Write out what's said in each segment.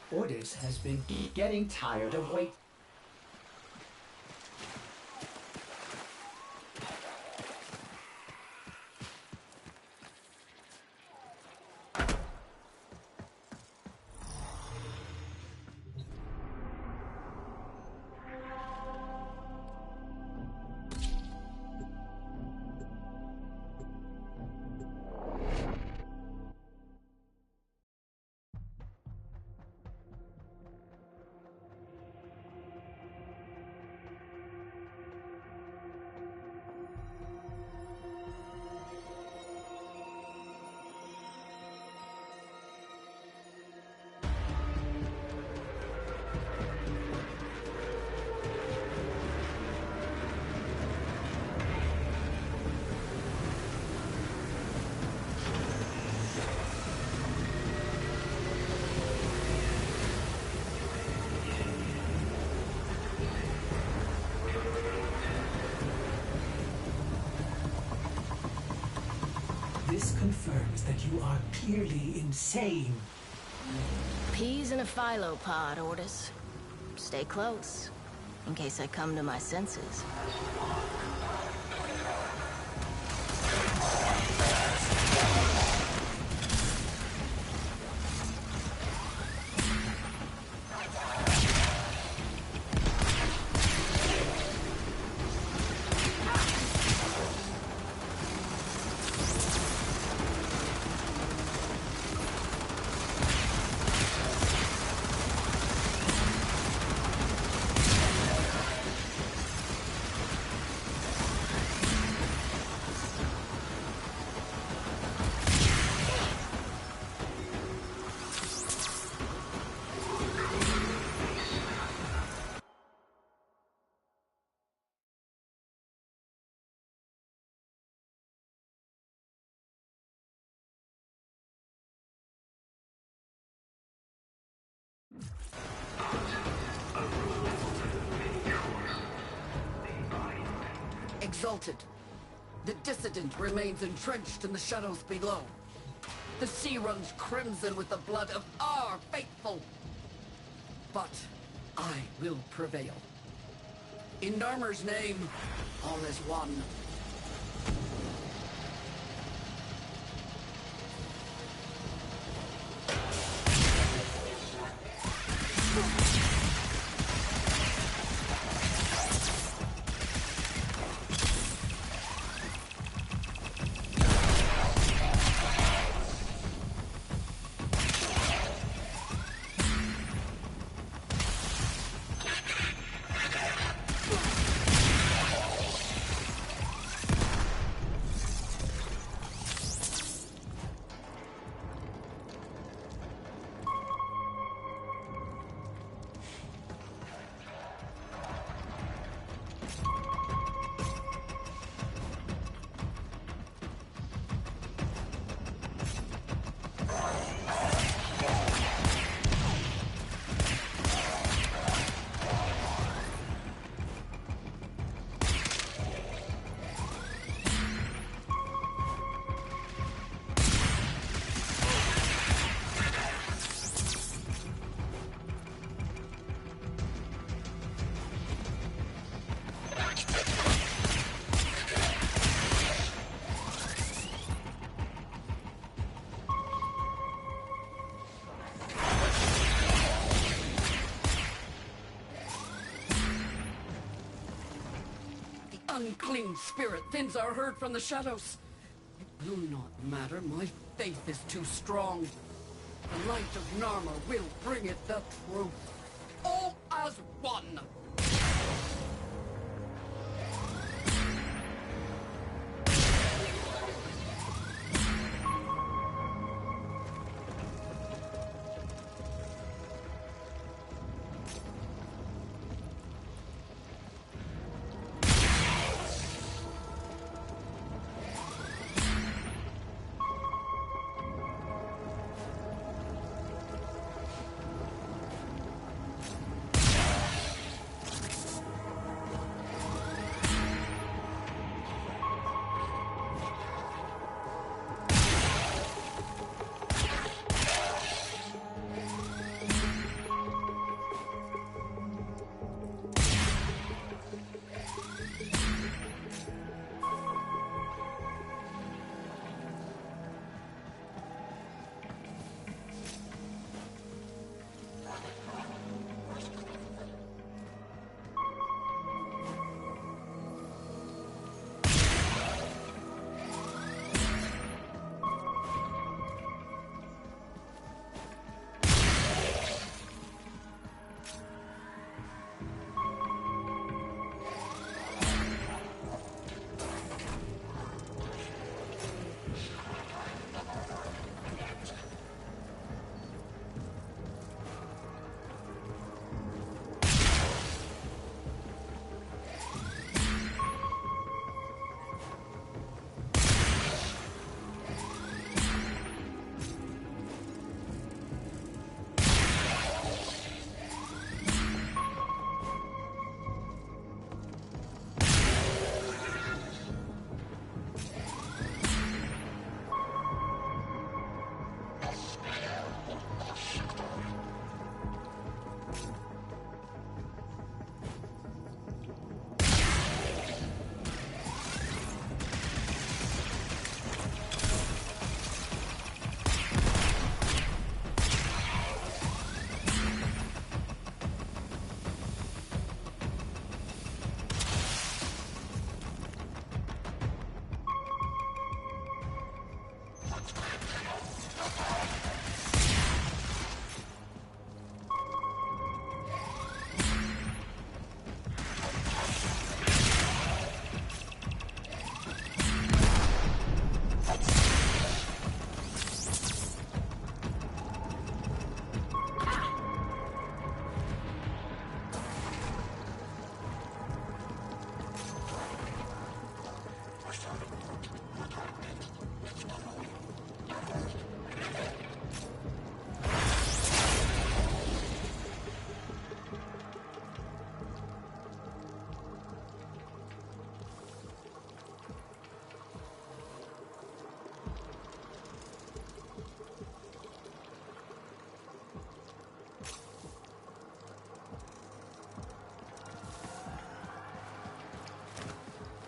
Ordis has been getting tired of waiting. This confirms that you are clearly insane. Peas in a phylopod, Ordis. Stay close, in case I come to my senses. Exalted. The dissident remains entrenched in the shadows below. The sea runs crimson with the blood of our faithful. But I will prevail. In Narmer's name, all is one. Unclean spirit thins our herd from the shadows. It will not matter, my faith is too strong. The light of Narmer will bring it the truth. All as one!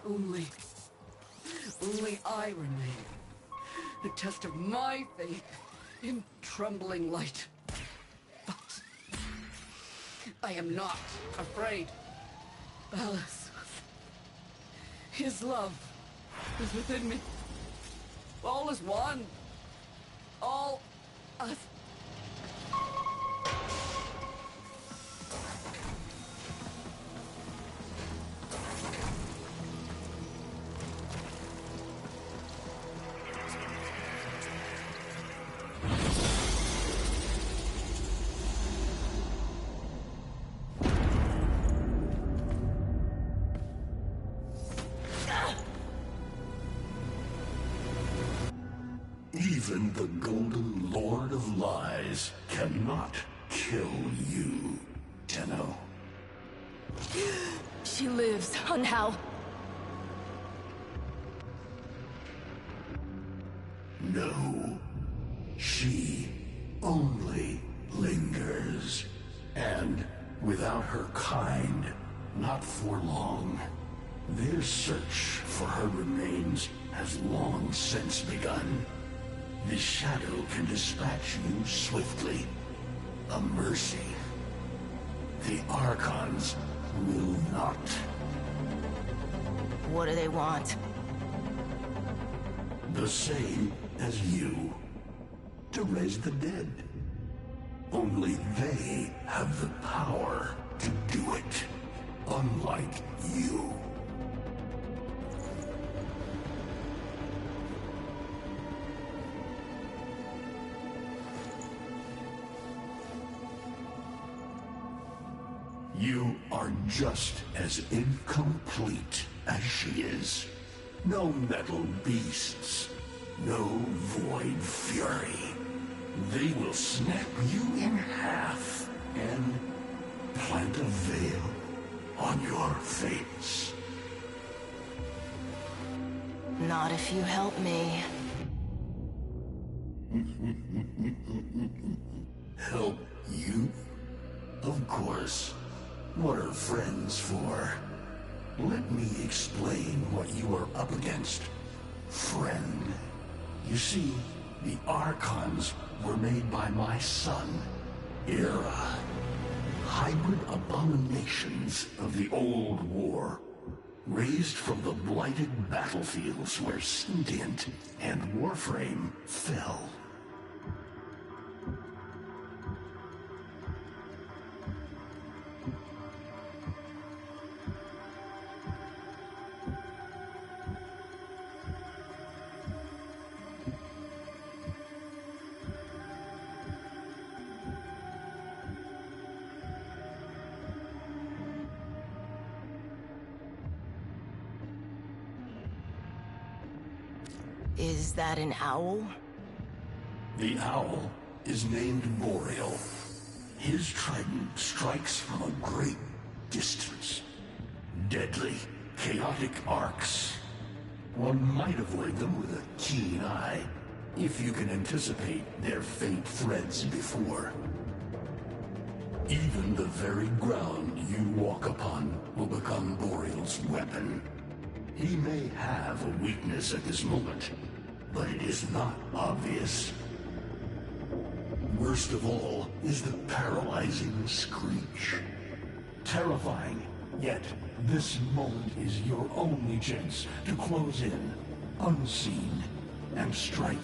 Only I remain. The test of my faith in trembling light. But I am not afraid. Ballas. His love is within me. All is one. All us. Even the Golden Lord of Lies cannot kill you, Tenno. She lives, and how? No. She only lingers. And without her kind, not for long. Their search for her remains has long since begun. The shadow can dispatch you swiftly. A mercy. The Archons will not. What do they want? The same as you. To raise the dead. Only they have the power to do it. Unlike you. You are just as incomplete as she is. No metal beasts, no void fury. They will snap you in half and plant a veil on your face. Not if you help me. Help you? Of course. What are friends for? Let me explain what you are up against, friend. You see, the Archons were made by my son, Era. Hybrid abominations of the old war, raised from the blighted battlefields where Sentient and Warframe fell. Is that an owl? The owl is named Boreal. His trident strikes from a great distance. Deadly, chaotic arcs. One might avoid them with a keen eye, if you can anticipate their faint threads before. Even the very ground you walk upon will become Boreal's weapon. He may have a weakness at this moment, but it is not obvious. Worst of all is the paralyzing screech. Terrifying, yet this moment is your only chance to close in, unseen, and strike.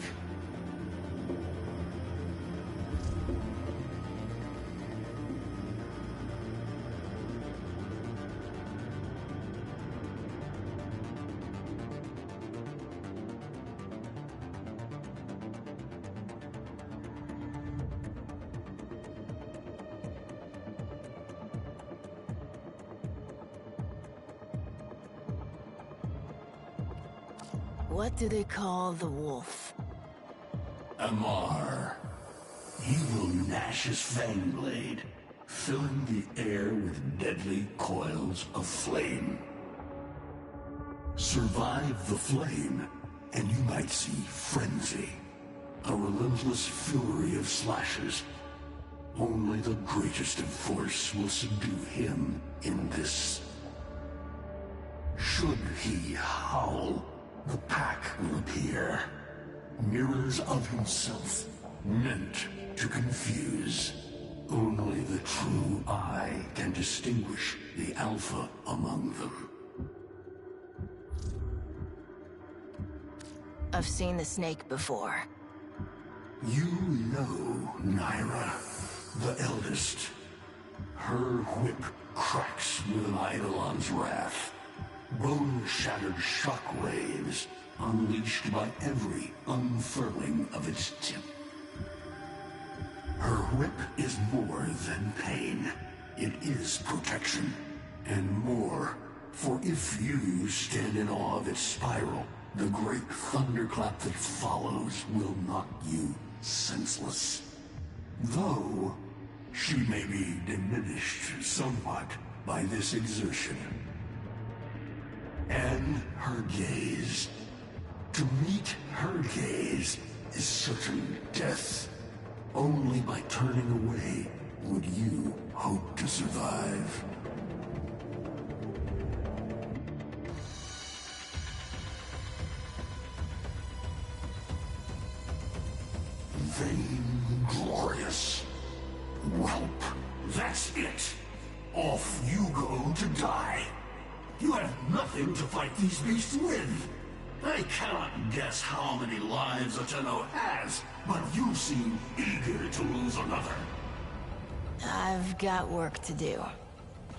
What do they call the wolf? Ammar. He will gnash his fang blade, filling the air with deadly coils of flame. Survive the flame, and you might see frenzy. A relentless fury of slashes. Only the greatest of force will subdue him in this. Should he howl, the pack will appear. Mirrors of himself, meant to confuse. Only the true eye can distinguish the alpha among them. I've seen the snake before. You know Naira, the eldest. Her whip cracks with an Eidolon's wrath. Bone-shattered shockwaves unleashed by every unfurling of its tip. Her whip is more than pain. It is protection, and more. For if you stand in awe of its spiral, the great thunderclap that follows will knock you senseless. Though, she may be diminished somewhat by this exertion. And her gaze. To meet her gaze is certain death. Only by turning away would you hope to survive. Vainglorious. Whelp, that's it. Off you go to die. You have nothing to fight these beasts with. I cannot guess how many lives Ateno has, but you seem eager to lose another. I've got work to do.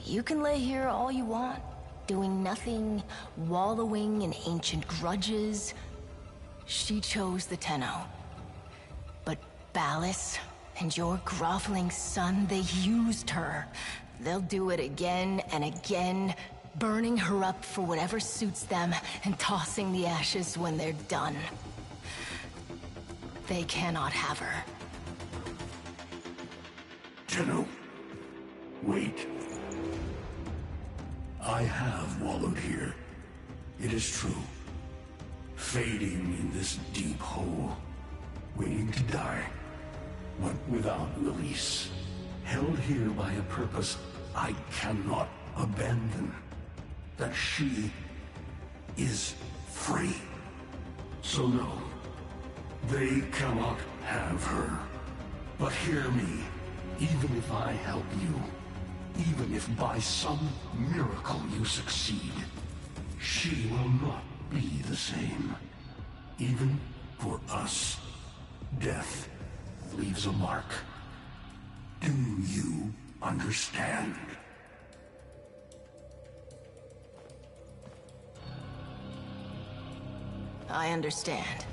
You can lay here all you want, doing nothing, wallowing in ancient grudges. She chose the Tenno. But Ballas and your groveling son, they used her. They'll do it again and again, burning her up for whatever suits them and tossing the ashes when they're done. They cannot have her. Tenno, wait. I have wallowed here. It is true. Fading in this deep hole, waiting to die, but without release. Held here by a purpose I cannot abandon. That she is free. So no, they cannot have her. But hear me, even if I help you, even if by some miracle you succeed, she will not be the same. Even for us, death leaves a mark. Do you understand? I understand.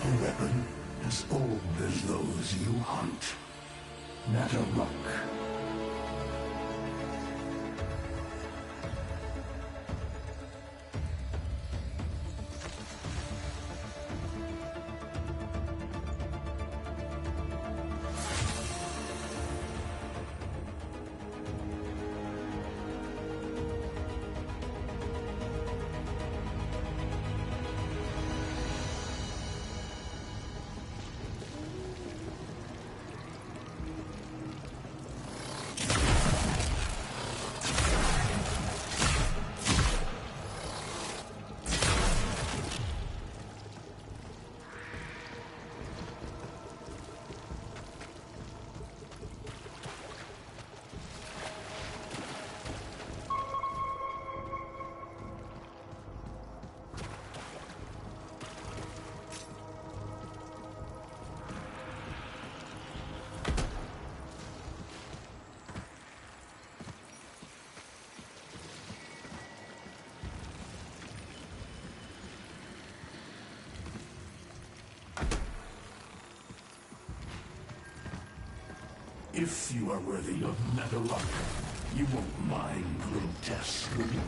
A weapon as old as those you hunt. Nataruk. If you are worthy of Nataruk, you won't mind little Tess, will you?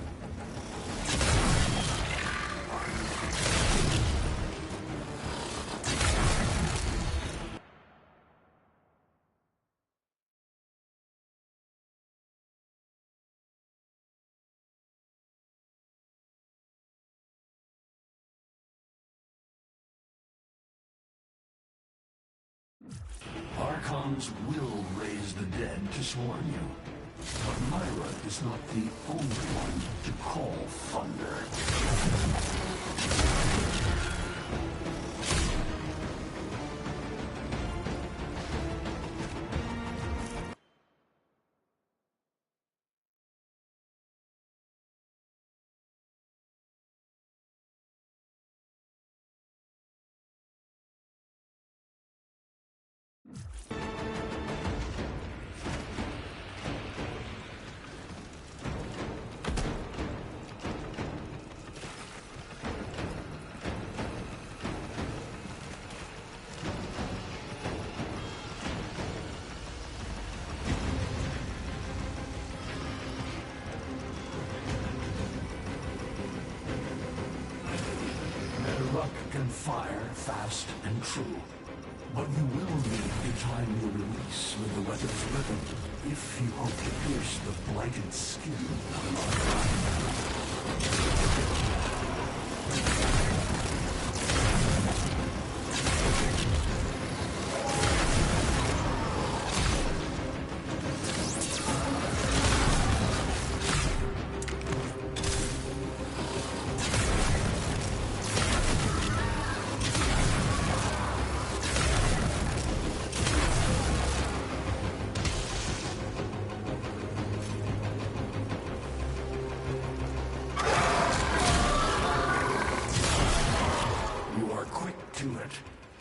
Archons will raise the dead to swarm you. But Myra is not the only one to call thunder. Luck can fire fast and true, but you will need to time your release with the weapon's rhythm if you hope to pierce the blighted skin of an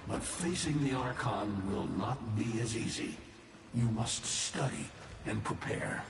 But facing the Archon will not be as easy. You must study and prepare.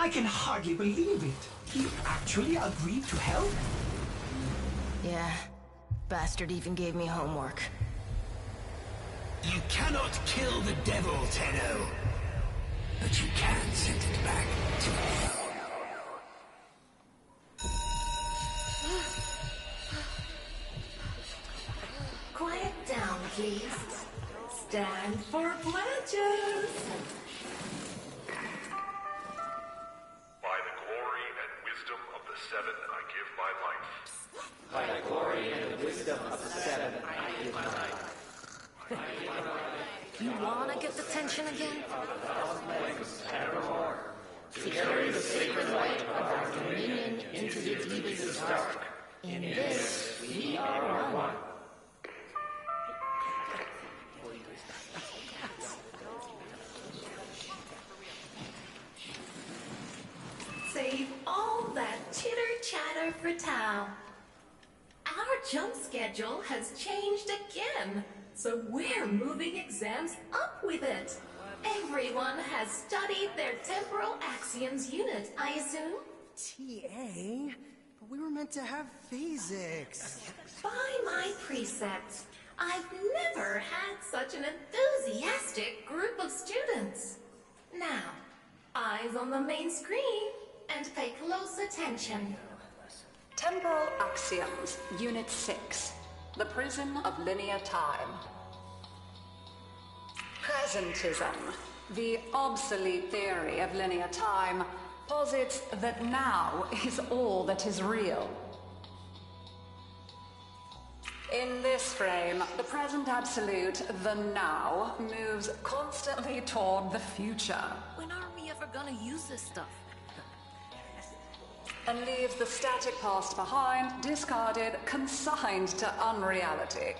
I can hardly believe it. He actually agreed to help? Yeah. Bastard even gave me homework. You cannot kill the devil, Tenno. But you can send it back to hell. Quiet down, please. Stand for pledges. By the glory and wisdom of the Seven, I give my life. By the glory and the wisdom of the Seven, I give my life. You wanna get the tension again? To carry the sacred light of our dominion into the deepest dark. In this, we are one. Save all that chitter-chatter for Tao. Our jump schedule has changed again, so we're moving exams up with it. Everyone has studied their temporal axioms unit, I assume? TA? But we were meant to have physics. By my precepts, I've never had such an enthusiastic group of students. Now, eyes on the main screen and pay close attention. Temporal Axioms, Unit 6. The Prison of Linear Time. Presentism, the obsolete theory of linear time, posits that now is all that is real. In this frame, the present absolute, the now, moves constantly toward the future. When are we ever gonna use this stuff? And leaves the static past behind, discarded, consigned to unreality.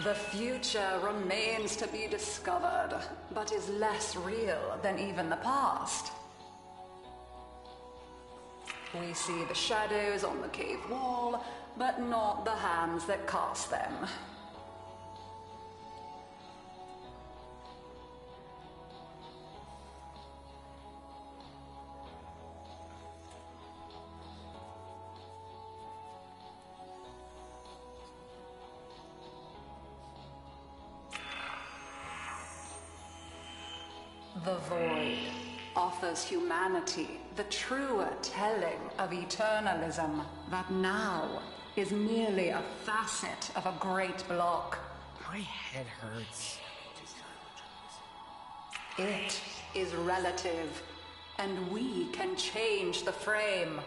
The future remains to be discovered, but is less real than even the past. We see the shadows on the cave wall, but not the hands that cast them. The void offers humanity the truer telling of eternalism that now is merely a facet of a great block. My head hurts. It is relative, and we can change the frame.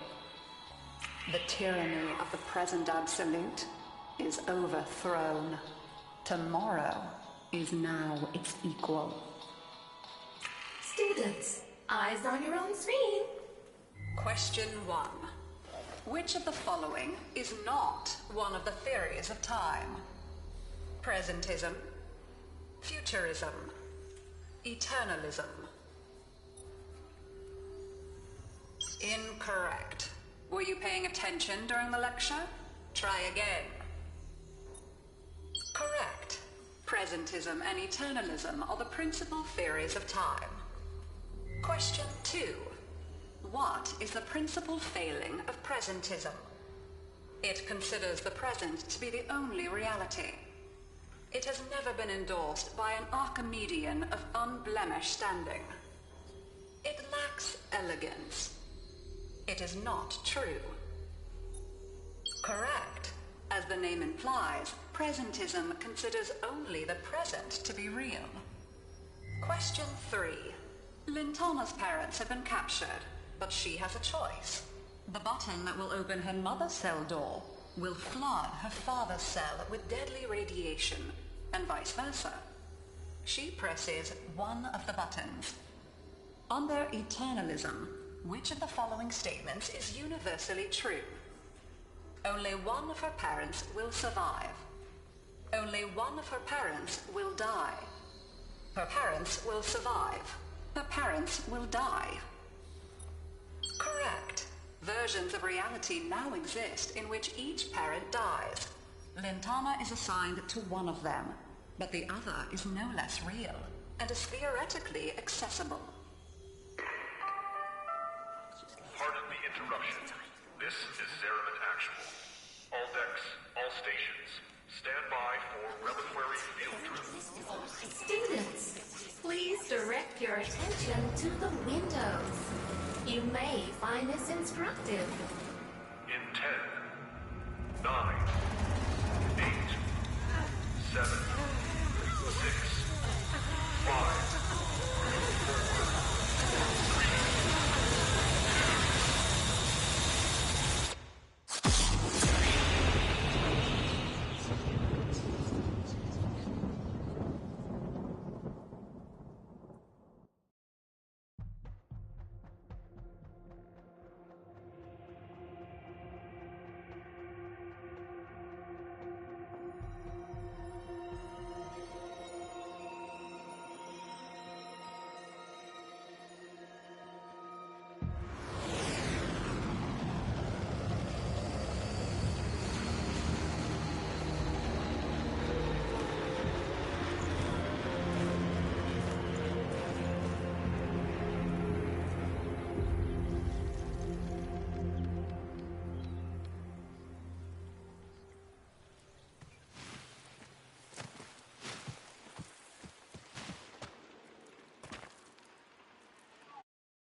The tyranny of the present absolute is overthrown. Tomorrow is now its equal. Students, eyes on your own screen. Question 1. Which of the following is not one of the theories of time? Presentism, futurism, eternalism. Incorrect. Were you paying attention during the lecture? Try again. Correct. Presentism and eternalism are the principal theories of time. Question 2. What is the principal failing of presentism? It considers the present to be the only reality. It has never been endorsed by an Archimedean of unblemished standing. It lacks elegance. It is not true. Correct. As the name implies, presentism considers only the present to be real. Question 3. Lintana's parents have been captured, but she has a choice. The button that will open her mother's cell door will flood her father's cell with deadly radiation, and vice versa. She presses one of the buttons. Under eternalism, which of the following statements is universally true? Only one of her parents will survive. Only one of her parents will die. Her parents will survive. Her parents will die. Correct. Versions of reality now exist in which each parent dies. Lintana is assigned to one of them. but the other is no less real and is theoretically accessible. Pardon the interruption. This is Zariman Actual. All decks, all stations, stand by for reliquary field trip. Students, please direct your attention to the windows. You may find this instructive.